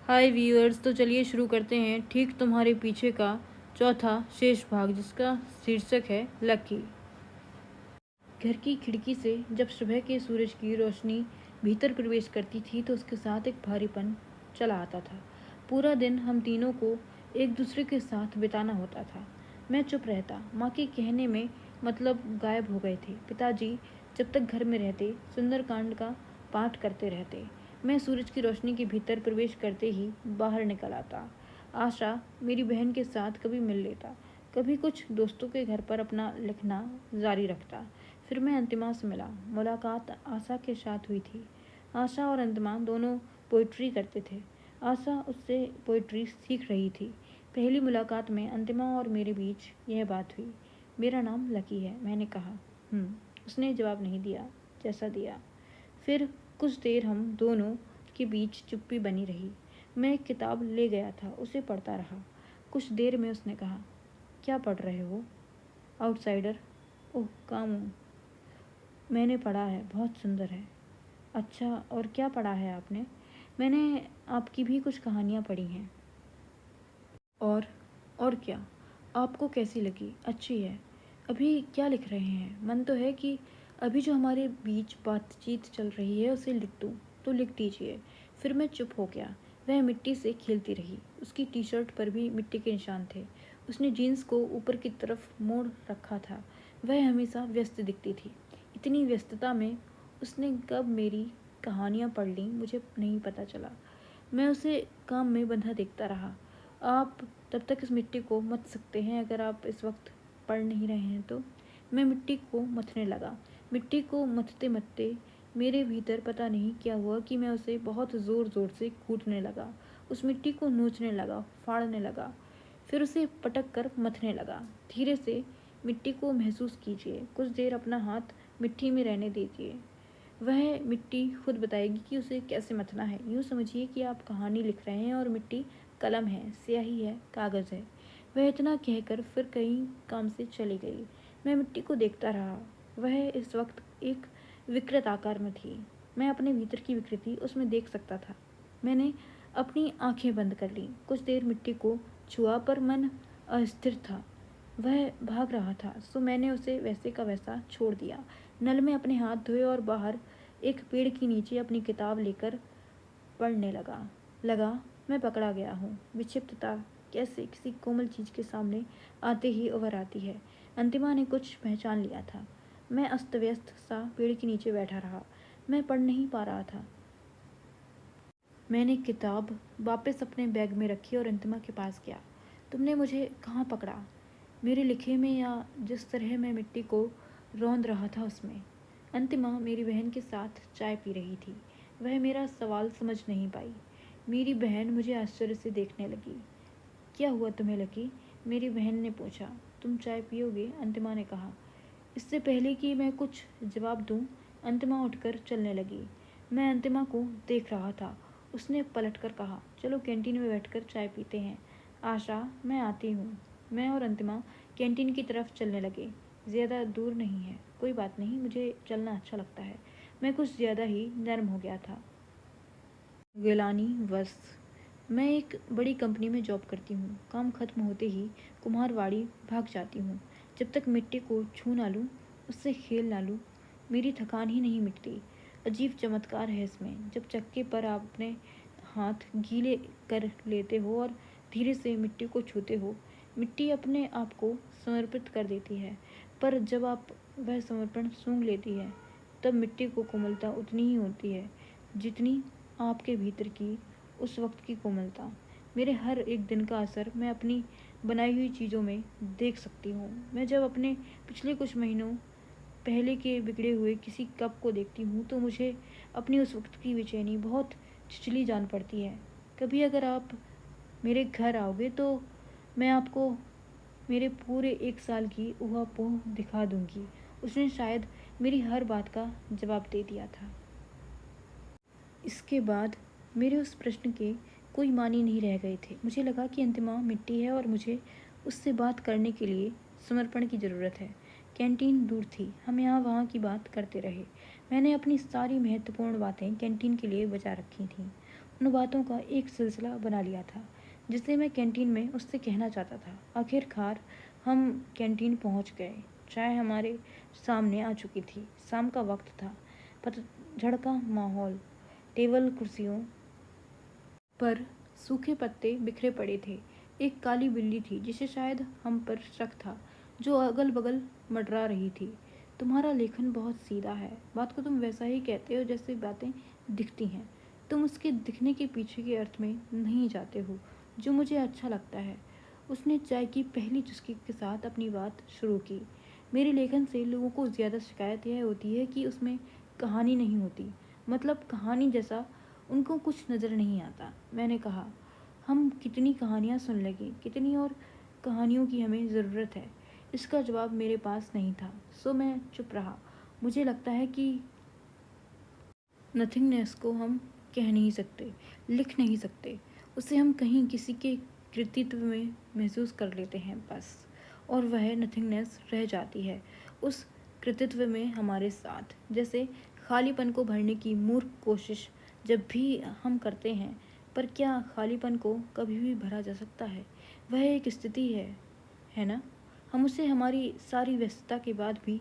हाय viewers, तो चलिए शुरू करते हैं ठीक तुम्हारे पीछे का चौथा शेष भाग, जिसका शीर्षक है लकी। घर की खिड़की से जब सुबह के सूरज की रोशनी भीतर प्रवेश करती थी तो उसके साथ एक भारीपन चला आता था। पूरा दिन हम तीनों को एक दूसरे के साथ बिताना होता था। मैं चुप रहता, माँ के कहने में मतलब गायब हो गए थे। पिताजी जब तक घर में रहते सुंदरकांड का पाठ करते रहते। मैं सूरज की रोशनी के भीतर प्रवेश करते ही बाहर निकल आता। आशा मेरी बहन के साथ कभी मिल लेता, कभी कुछ दोस्तों के घर पर अपना लिखना जारी रखता। फिर मैं अंतिमा से मिला। मुलाकात आशा के साथ हुई थी। आशा और अंतिमा दोनों पोइट्री करते थे। आशा उससे पोइट्री सीख रही थी। पहली मुलाकात में अंतिमा और मेरे बीच यह बात हुई। मेरा नाम लकी है, मैंने कहा। उसने जवाब नहीं दिया जैसा दिया। फिर कुछ देर हम दोनों के बीच चुप्पी बनी रही। मैं एक किताब ले गया था, उसे पढ़ता रहा। कुछ देर में उसने कहा, क्या पढ़ रहे हो? आउटसाइडर। ओह, कामू। मैंने पढ़ा है, बहुत सुंदर है। अच्छा, और क्या पढ़ा है आपने? मैंने आपकी भी कुछ कहानियाँ पढ़ी हैं। और और क्या? आपको कैसी लगी? अच्छी है। अभी क्या लिख रहे हैं? मन तो है कि अभी जो हमारे बीच बातचीत चल रही है उसे लिख दूँ। तो लिख दीजिए। फिर मैं चुप हो गया। वह मिट्टी से खेलती रही। उसकी टी शर्ट पर भी मिट्टी के निशान थे। उसने जीन्स को ऊपर की तरफ मोड़ रखा था। वह हमेशा व्यस्त दिखती थी। इतनी व्यस्तता में उसने कब मेरी कहानियाँ पढ़ लीं मुझे नहीं पता चला। मैं उसे काम में बंधा देखता रहा। आप तब तक इस मिट्टी को मथ सकते हैं अगर आप इस वक्त पढ़ नहीं रहे हैं तो। मैं मिट्टी को मथने लगा। मिट्टी को मथते मथते मेरे भीतर पता नहीं क्या हुआ कि मैं उसे बहुत ज़ोर ज़ोर से कूटने लगा। उस मिट्टी को नोचने लगा, फाड़ने लगा। फिर उसे पटक कर मथने लगा। धीरे से मिट्टी को महसूस कीजिए। कुछ देर अपना हाथ मिट्टी में रहने दीजिए। वह मिट्टी खुद बताएगी कि उसे कैसे मथना है। यूँ समझिए कि आप कहानी लिख रहे हैं और मिट्टी कलम है, स्याही है, कागज़ है। वह इतना कहकर फिर कहीं काम से चली गई। मैं मिट्टी को देखता रहा। वह इस वक्त एक विकृत आकार में थी। मैं अपने भीतर की विकृति उसमें देख सकता था। मैंने अपनी आंखें बंद कर लीं। कुछ देर मिट्टी को छुआ पर मन अस्थिर था। वह भाग रहा था, सो मैंने उसे वैसे का वैसा छोड़ दिया। नल में अपने हाथ धोए और बाहर एक पेड़ के नीचे अपनी किताब लेकर पढ़ने लगा। मैं पकड़ा गया हूँ। विक्षिप्तता कैसे किसी कोमल चीज़ के सामने आते ही उभर आती है। अंतिमा ने कुछ पहचान लिया था। मैं अस्त व्यस्त सा पेड़ के नीचे बैठा रहा। मैं पढ़ नहीं पा रहा था। मैंने किताब वापस अपने बैग में रखी और अंतिमा के पास गया। तुमने मुझे कहाँ पकड़ा? मेरे लिखे में, या जिस तरह मैं मिट्टी को रौंद रहा था उसमें? अंतिमा मेरी बहन के साथ चाय पी रही थी। वह मेरा सवाल समझ नहीं पाई। मेरी बहन मुझे आश्चर्य से देखने लगी। क्या हुआ तुम्हें लकी? मेरी बहन ने पूछा। तुम चाय पियोगे? अंतिमा ने कहा। इससे पहले कि मैं कुछ जवाब दूं, अंतिमा उठकर चलने लगी। मैं अंतिमा को देख रहा था। उसने पलटकर कहा, चलो कैंटीन में बैठकर चाय पीते हैं। आशा, मैं आती हूँ। मैं और अंतिमा कैंटीन की तरफ चलने लगे। ज़्यादा दूर नहीं है, कोई बात नहीं, मुझे चलना अच्छा लगता है। मैं कुछ ज़्यादा ही नर्म हो गया था। गिलानी वस। मैं एक बड़ी कंपनी में जॉब करती हूँ। काम खत्म होते ही कुम्हारवाड़ी भाग जाती हूँ। जब तक मिट्टी को छू ना लूँ, उससे खेल ना लूँ, मेरी थकान ही नहीं मिटती। अजीब चमत्कार है इसमें। जब चक्के पर आप अपने हाथ गीले कर लेते हो और धीरे से मिट्टी को छूते हो, मिट्टी अपने आप को समर्पित कर देती है। पर जब आप वह समर्पण सूंघ लेती है, तब मिट्टी को कोमलता उतनी ही होती है जितनी आपके भीतर की उस वक्त की कोमलता। मेरे हर एक दिन का असर मैं अपनी बनाई हुई चीज़ों में देख सकती हूँ। मैं जब अपने पिछले कुछ महीनों पहले के बिगड़े हुए किसी कप को देखती हूँ तो मुझे अपनी उस वक्त की बेचैनी बहुत छिछली जान पड़ती है। कभी अगर आप मेरे घर आओगे तो मैं आपको मेरे पूरे एक साल की ऊहा-पोह दिखा दूंगी। उसने शायद मेरी हर बात का जवाब दे दिया था। इसके बाद मेरे उस प्रश्न के कोई मानी नहीं रह गए थे। मुझे लगा कि अंतिमा मिट्टी है और मुझे उससे बात करने के लिए समर्पण की ज़रूरत है। कैंटीन दूर थी। हम यहाँ वहाँ की बात करते रहे। मैंने अपनी सारी महत्वपूर्ण बातें कैंटीन के लिए बचा रखी थीं। उन बातों का एक सिलसिला बना लिया था जिसे मैं कैंटीन में उससे कहना चाहता था। आखिरकार हम कैंटीन पहुंच गए। चाय हमारे सामने आ चुकी थी। शाम का वक्त था। पतझड़ का माहौल। टेबल कुर्सियों पर सूखे पत्ते बिखरे पड़े थे। एक काली बिल्ली थी जिसे शायद हम पर शक था, जो अगल बगल मंडरा रही थी। तुम्हारा लेखन बहुत सीधा है। बात को तुम वैसा ही कहते हो जैसे बातें दिखती हैं। तुम उसके दिखने के पीछे के अर्थ में नहीं जाते हो, जो मुझे अच्छा लगता है। उसने चाय की पहली चुस्की के साथ अपनी बात शुरू की। मेरे लेखन से लोगों को ज़्यादा शिकायत यह होती है कि उसमें कहानी नहीं होती, मतलब कहानी जैसा उनको कुछ नज़र नहीं आता। मैंने कहा, हम कितनी कहानियाँ सुन लगे, कितनी और कहानियों की हमें ज़रूरत है। इसका जवाब मेरे पास नहीं था, सो मैं चुप रहा। मुझे लगता है कि नथिंगनेस को हम कह नहीं सकते, लिख नहीं सकते। उसे हम कहीं किसी के कृतित्व में महसूस कर लेते हैं बस, और वह नथिंगनेस रह जाती है उस कृतित्व में हमारे साथ। जैसे खालीपन को भरने की मूर्ख कोशिश जब भी हम करते हैं, पर क्या खालीपन को कभी भी भरा जा सकता है? वह एक स्थिति है ना? हम उसे हमारी सारी व्यस्तता के बाद भी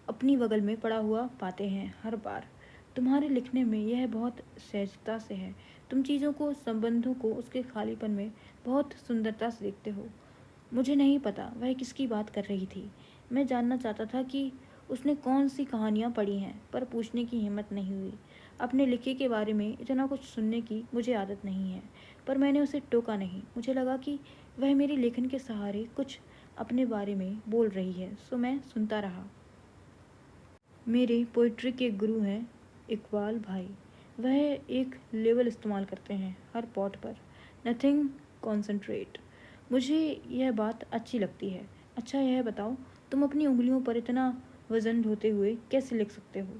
अपनी बगल में पड़ा हुआ पाते हैं हर बार। तुम्हारे लिखने में यह बहुत सहजता से है। तुम चीज़ों को, संबंधों को उसके खालीपन में बहुत सुंदरता से देखते हो। मुझे नहीं पता वह किसकी बात कर रही थी। मैं जानना चाहता था कि उसने कौन सी कहानियाँ पढ़ी हैं, पर पूछने की हिम्मत नहीं हुई। अपने लिखे के बारे में इतना कुछ सुनने की मुझे आदत नहीं है, पर मैंने उसे टोका नहीं। मुझे लगा कि वह मेरे लेखन के सहारे कुछ अपने बारे में बोल रही है, सो मैं सुनता रहा। मेरे पोइट्री के गुरु हैं इकबाल भाई। वह एक लेवल इस्तेमाल करते हैं हर पॉट पर, नथिंग कॉन्सेंट्रेट। मुझे यह बात अच्छी लगती है। अच्छा यह बताओ, तुम अपनी उंगलियों पर इतना वज़न ढोते हुए कैसे लिख सकते हो?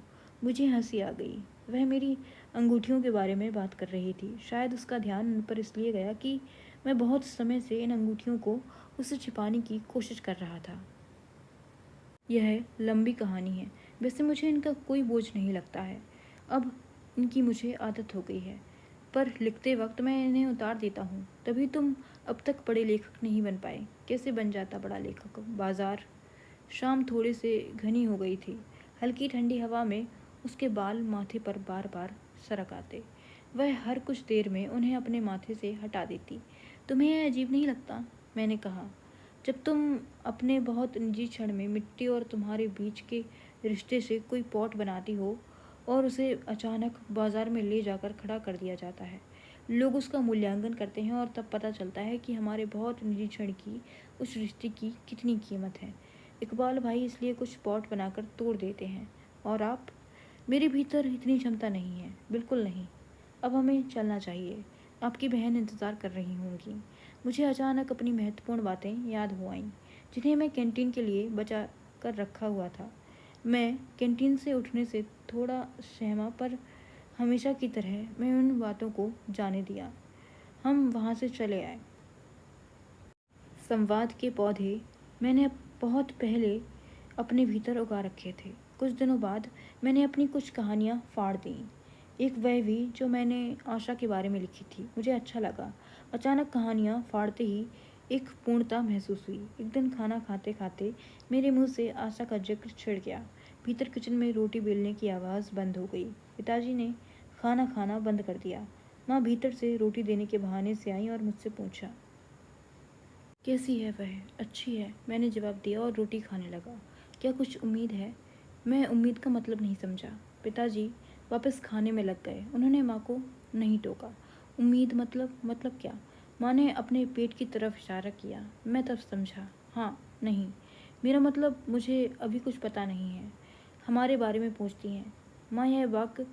मुझे हंसी आ गई। वह मेरी अंगूठियों के बारे में बात कर रही थी। शायद उसका ध्यान उन पर इसलिए गया कि मैं बहुत समय से इन अंगूठियों को उससे छिपाने की कोशिश कर रहा था। यह लंबी कहानी है। वैसे मुझे इनका कोई बोझ नहीं लगता है। अब इनकी मुझे आदत हो गई है, पर लिखते वक्त मैं इन्हें उतार देता हूँ। तभी तुम अब तक बड़े लेखक नहीं बन पाए। कैसे बन जाता बड़ा लेखक? बाजार। शाम थोड़ी से घनी हो गई थी। हल्की ठंडी हवा में उसके बाल माथे पर बार बार सरक आते। वह हर कुछ देर में उन्हें अपने माथे से हटा देती। तुम्हें यह अजीब नहीं लगता? मैंने कहा, जब तुम अपने बहुत निजी क्षण में मिट्टी और तुम्हारे बीच के रिश्ते से कोई पॉट बनाती हो और उसे अचानक बाजार में ले जाकर खड़ा कर दिया जाता है। लोग उसका मूल्यांकन करते हैं और तब पता चलता है कि हमारे बहुत निजी क्षण की उस रिश्ते की कितनी कीमत है। इकबाल भाई इसलिए कुछ पॉट बनाकर तोड़ देते हैं। और आप? मेरे भीतर इतनी क्षमता नहीं है, बिल्कुल नहीं। अब हमें चलना चाहिए। आपकी बहन इंतज़ार कर रही होंगी। मुझे अचानक अपनी महत्वपूर्ण बातें याद हो आईं, जिन्हें मैं कैंटीन के लिए बचा कर रखा हुआ था। मैं कैंटीन से उठने से थोड़ा सहमा, पर हमेशा की तरह मैं उन बातों को जाने दिया। हम वहाँ से चले आए। संवाद के पौधे मैंने बहुत पहले अपने भीतर उगा रखे थे। कुछ दिनों बाद मैंने अपनी कुछ कहानियाँ फाड़ दीं। एक वह भी जो मैंने आशा के बारे में लिखी थी। मुझे अच्छा लगा। अचानक कहानियाँ फाड़ते ही एक पूर्णता महसूस हुई। एक दिन खाना खाते खाते मेरे मुंह से आशा का जिक्र छिड़ गया। भीतर किचन में रोटी बेलने की आवाज़ बंद हो गई। पिताजी ने खाना खाना बंद कर दिया। माँ भीतर से रोटी देने के बहाने से आई और मुझसे पूछा, कैसी है वह? अच्छी है, मैंने जवाब दिया और रोटी खाने लगा। क्या कुछ उम्मीद है? मैं उम्मीद का मतलब नहीं समझा। पिताजी वापस खाने में लग गए। उन्होंने माँ को नहीं टोका। उम्मीद मतलब क्या? माँ ने अपने पेट की तरफ इशारा किया। मैं तब समझा। हाँ, नहीं, मेरा मतलब मुझे अभी कुछ पता नहीं है। हमारे बारे में पूछती हैं। माँ यह वाक्य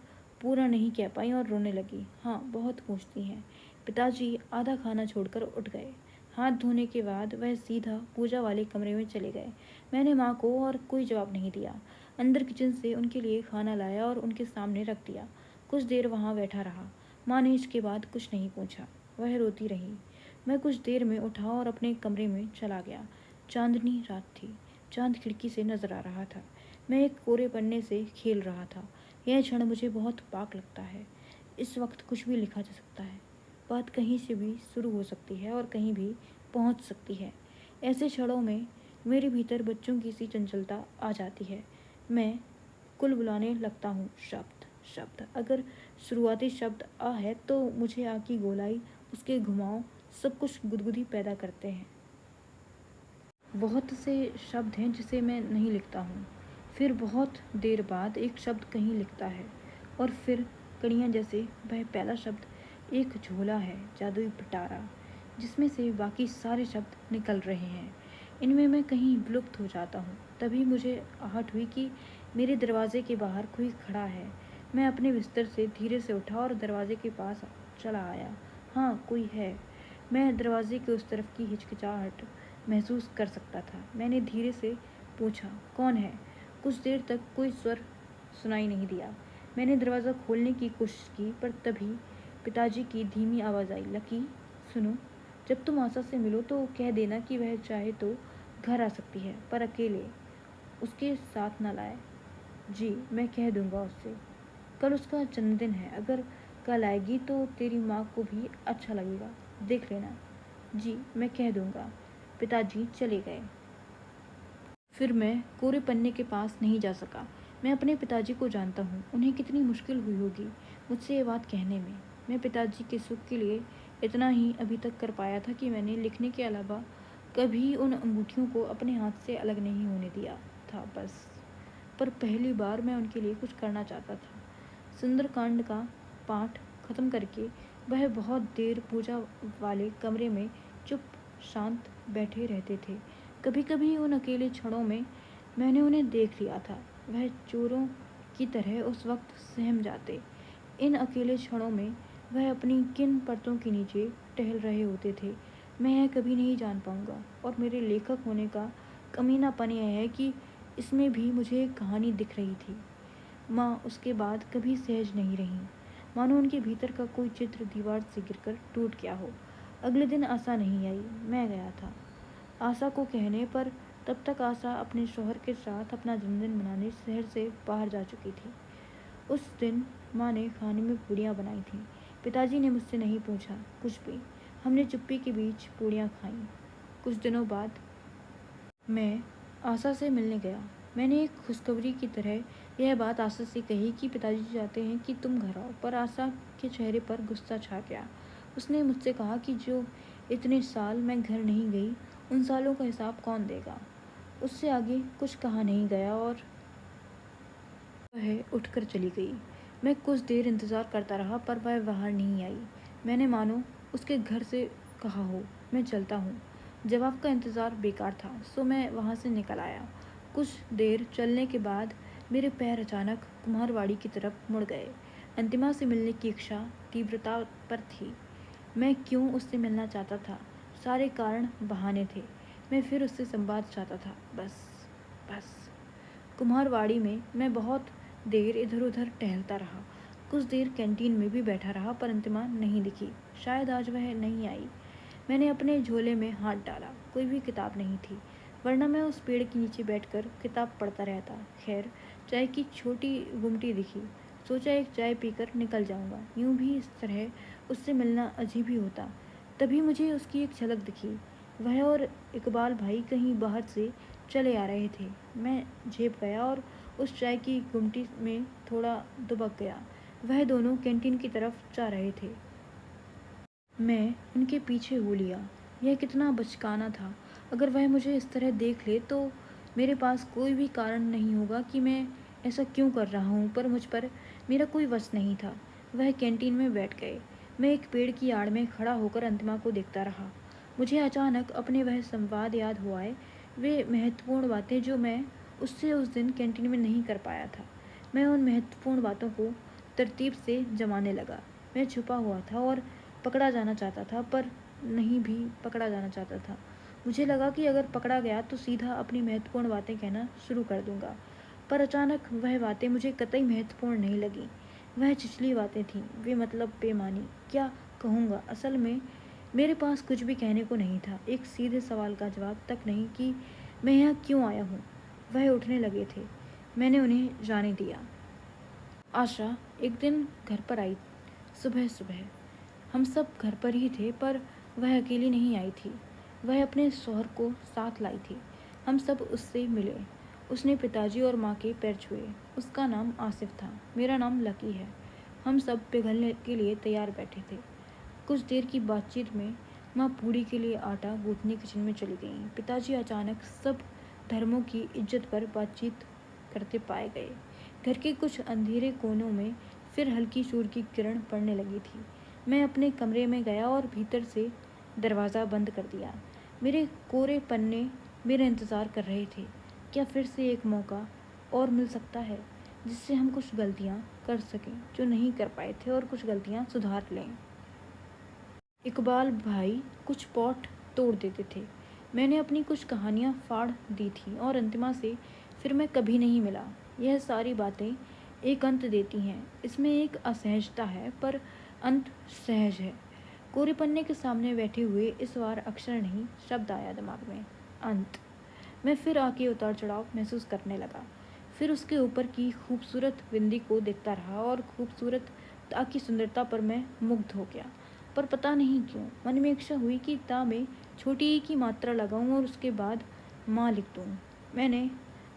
पूरा नहीं कह पाई और रोने लगी। हाँ, बहुत पूछती हैं। पिताजी आधा खाना छोड़कर उठ गए। हाथ धोने के बाद वह सीधा पूजा वाले कमरे में चले गए। मैंने माँ को और कोई जवाब नहीं दिया। अंदर किचन से उनके लिए खाना लाया और उनके सामने रख दिया। कुछ देर वहाँ बैठा रहा। माँ ने इसके बाद कुछ नहीं पूछा। वह रोती रही। मैं कुछ देर में उठा और अपने कमरे में चला गया। चांदनी रात थी। चांद खिड़की से नजर आ रहा था। मैं एक कोरे पन्ने से खेल रहा था। यह क्षण मुझे बहुत पाक लगता है। इस वक्त कुछ भी लिखा जा सकता है। बात कहीं से भी शुरू हो सकती है और कहीं भी पहुंच सकती है। ऐसे क्षणों में मेरे भीतर बच्चों की सी चंचलता आ जाती है। मैं कुल बुलाने लगता हूँ, शब्द शब्द। अगर शुरुआती शब्द आ है तो मुझे आ की गोलाई, उसके घुमाव, सब कुछ गुदगुदी पैदा करते हैं। बहुत से शब्द हैं जिसे मैं नहीं लिखता हूँ। फिर बहुत देर बाद एक शब्द कहीं लिखता है और फिर कड़ियाँ जैसे वह पहला शब्द एक झोला है, जादुई पिटारा, जिसमें से बाकी सारे शब्द निकल रहे हैं। इनमें मैं कहीं विलुप्त हो जाता हूँ। तभी मुझे आहट हुई कि मेरे दरवाजे के बाहर कोई खड़ा है। मैं अपने बिस्तर से धीरे से उठा और दरवाजे के पास चला आया। हाँ, कोई है। मैं दरवाजे के उस तरफ की हिचकिचाहट महसूस कर सकता था। मैंने धीरे से पूछा, कौन है? कुछ देर तक कोई स्वर सुनाई नहीं दिया। मैंने दरवाज़ा खोलने की कोशिश की, पर तभी पिताजी की धीमी आवाज़ आई, लकी, सुनो, जब तुम आशा से मिलो तो कह देना कि वह चाहे तो घर आ सकती है, पर अकेले, उसके साथ न लाए। जी, मैं कह दूंगा उससे। कल उसका जन्मदिन है। अगर कल आएगी तो तेरी माँ को भी अच्छा लगेगा, देख लेना। जी, मैं कह दूंगा। पिताजी चले गए। फिर मैं कोरे पन्ने के पास नहीं जा सका। मैं अपने पिताजी को जानता हूँ। उन्हें कितनी मुश्किल हुई होगी मुझसे ये बात कहने में। मैं पिताजी के सुख के लिए इतना ही अभी तक कर पाया था कि मैंने लिखने के अलावा कभी उन अंगूठियों को अपने हाथ से अलग नहीं होने दिया था, बस। पर पहली बार मैं उनके लिए कुछ करना चाहता था। सुंदरकांड का पाठ खत्म करके वह बहुत देर पूजा वाले कमरे में चुप शांत बैठे रहते थे। कभी कभी उन अकेले क्षणों में मैंने उन्हें देख लिया था। वह चोरों की तरह उस वक्त सहम जाते। इन अकेले क्षणों में वह अपनी किन परतों के नीचे टहल रहे होते थे, मैं यह कभी नहीं जान पाऊंगा। और मेरे लेखक होने का कमीनापन यह है कि इसमें भी मुझे एक कहानी दिख रही थी। माँ उसके बाद कभी सहज नहीं रहीं, मानो उनके भीतर का कोई चित्र दीवार से गिरकर टूट गया हो। अगले दिन आशा नहीं आई। मैं गया था आशा को कहने, पर तब तक आशा अपने शौहर के साथ अपना जन्मदिन मनाने शहर से बाहर जा चुकी थी। उस दिन माँ ने खाने में पूड़ियाँ बनाई थीं। पिताजी ने मुझसे नहीं पूछा कुछ भी। हमने चुप्पी के बीच पूड़ियाँ खाईं। कुछ दिनों बाद मैं आशा से मिलने गया। मैंने एक खुशखबरी की तरह यह बात आशा से कही कि पिताजी चाहते हैं कि तुम घर आओ, पर आशा के चेहरे पर गुस्सा छा गया। उसने मुझसे कहा कि जो इतने साल मैं घर नहीं गई, उन सालों का हिसाब कौन देगा। उससे आगे कुछ कहा नहीं गया और वह उठकर चली गई। मैं कुछ देर इंतज़ार करता रहा, पर वह बाहर नहीं आई। मैंने मानो उसके घर से कहा हो, मैं चलता हूँ। जवाब का इंतज़ार बेकार था, सो मैं वहाँ से निकल आया। कुछ देर चलने के बाद मेरे पैर अचानक कुम्हारवाड़ी की तरफ मुड़ गए। अंतिमा से मिलने की इच्छा तीव्रता पर थी। मैं क्यों उससे मिलना चाहता था? सारे कारण बहाने थे। मैं फिर उससे संवाद चाहता था, बस बस। कुम्हारवाड़ी में मैं बहुत देर इधर उधर टहलता रहा। कुछ देर कैंटीन में भी बैठा रहा, पर अंतिमा नहीं दिखी। शायद आज वह नहीं आई। मैंने अपने झोले में हाथ डाला, कोई भी किताब नहीं थी, वरना मैं उस पेड़ के नीचे बैठकर किताब पढ़ता रहता। खैर, चाय की छोटी गुमटी दिखी। सोचा एक चाय पीकर निकल जाऊंगा। यूं भी इस तरह उससे मिलना अजीब ही होता। तभी मुझे उसकी एक झलक दिखी। वह और इकबाल भाई कहीं बाहर से चले आ रहे थे। मैं झेप गया और उस चाय की गुमटी में थोड़ा दुबक गया। वह दोनों कैंटीन की तरफ जा रहे थे। मैं उनके पीछे हो लिया। यह कितना बचकाना था। अगर वह मुझे इस तरह देख ले तो मेरे पास कोई भी कारण नहीं होगा कि मैं ऐसा क्यों कर रहा हूँ, पर मुझ पर मेरा कोई वश नहीं था। वह कैंटीन में बैठ गए। मैं एक पेड़ की आड़ में खड़ा होकर अंतिमा को देखता रहा। मुझे अचानक अपने वह संवाद याद हो आए, वे महत्वपूर्ण बातें जो मैं उससे उस दिन कैंटीन में नहीं कर पाया था। मैं उन महत्वपूर्ण बातों को तरतीब से जमाने लगा। मैं छुपा हुआ था और पकड़ा जाना चाहता था, पर नहीं भी पकड़ा जाना चाहता था। मुझे लगा कि अगर पकड़ा गया तो सीधा अपनी महत्वपूर्ण बातें कहना शुरू कर दूंगा, पर अचानक वह बातें मुझे कतई महत्वपूर्ण नहीं लगीं। वह छिछली बातें थीं, वे मतलब बेमानी। क्या कहूँगा, असल में मेरे पास कुछ भी कहने को नहीं था। एक सीधे सवाल का जवाब तक नहीं कि मैं यहाँ क्यों आया हूँ। वह उठने लगे थे। मैंने उन्हें जाने दिया। आशा एक दिन घर पर आई। सुबह सुबह हम सब घर पर ही थे, पर वह अकेली नहीं आई थी। वह अपने शौहर को साथ लाई थी। हम सब उससे मिले। उसने पिताजी और माँ के पैर छुए। उसका नाम आसिफ था, मेरा नाम लकी है। हम सब पिघलने के लिए तैयार बैठे थे। कुछ देर की बातचीत में माँ पूड़ी के लिए आटा गूंथने किचन में चली गईं। पिताजी अचानक सब धर्मों की इज्जत पर बातचीत करते पाए गए। घर के कुछ अंधेरे कोनों में फिर हल्की सूर्य की किरण पड़ने लगी थी। मैं अपने कमरे में गया और भीतर से दरवाज़ा बंद कर दिया। मेरे कोरे पन्ने मेरा इंतज़ार कर रहे थे। क्या फिर से एक मौका और मिल सकता है जिससे हम कुछ गलतियाँ कर सकें जो नहीं कर पाए थे, और कुछ गलतियाँ सुधार लें। इकबाल भाई कुछ पॉट तोड़ देते थे। मैंने अपनी कुछ कहानियाँ फाड़ दी थी और अंतिमा से फिर मैं कभी नहीं मिला। यह सारी बातें एक अंत देती हैं। इसमें एक असहजता है, पर अंत सहज है। कोरे पन्ने के सामने बैठे हुए इस बार अक्षर नहीं, शब्द आया दिमाग में, अंत। मैं फिर आके उतार चढ़ाव महसूस करने लगा। फिर उसके ऊपर की खूबसूरत बिंदी को देखता रहा और खूबसूरत ता की सुंदरता पर मैं मुग्ध हो गया। पर पता नहीं क्यों मन में इच्छा हुई कि ता में छोटी ई की मात्रा लगाऊं और उसके बाद माँ लिख दूं। मैंने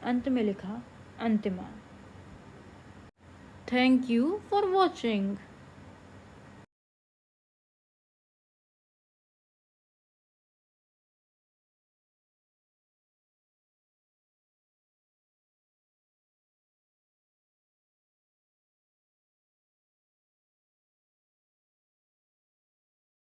अंत में लिखा अंतिमा। Thank you for watching.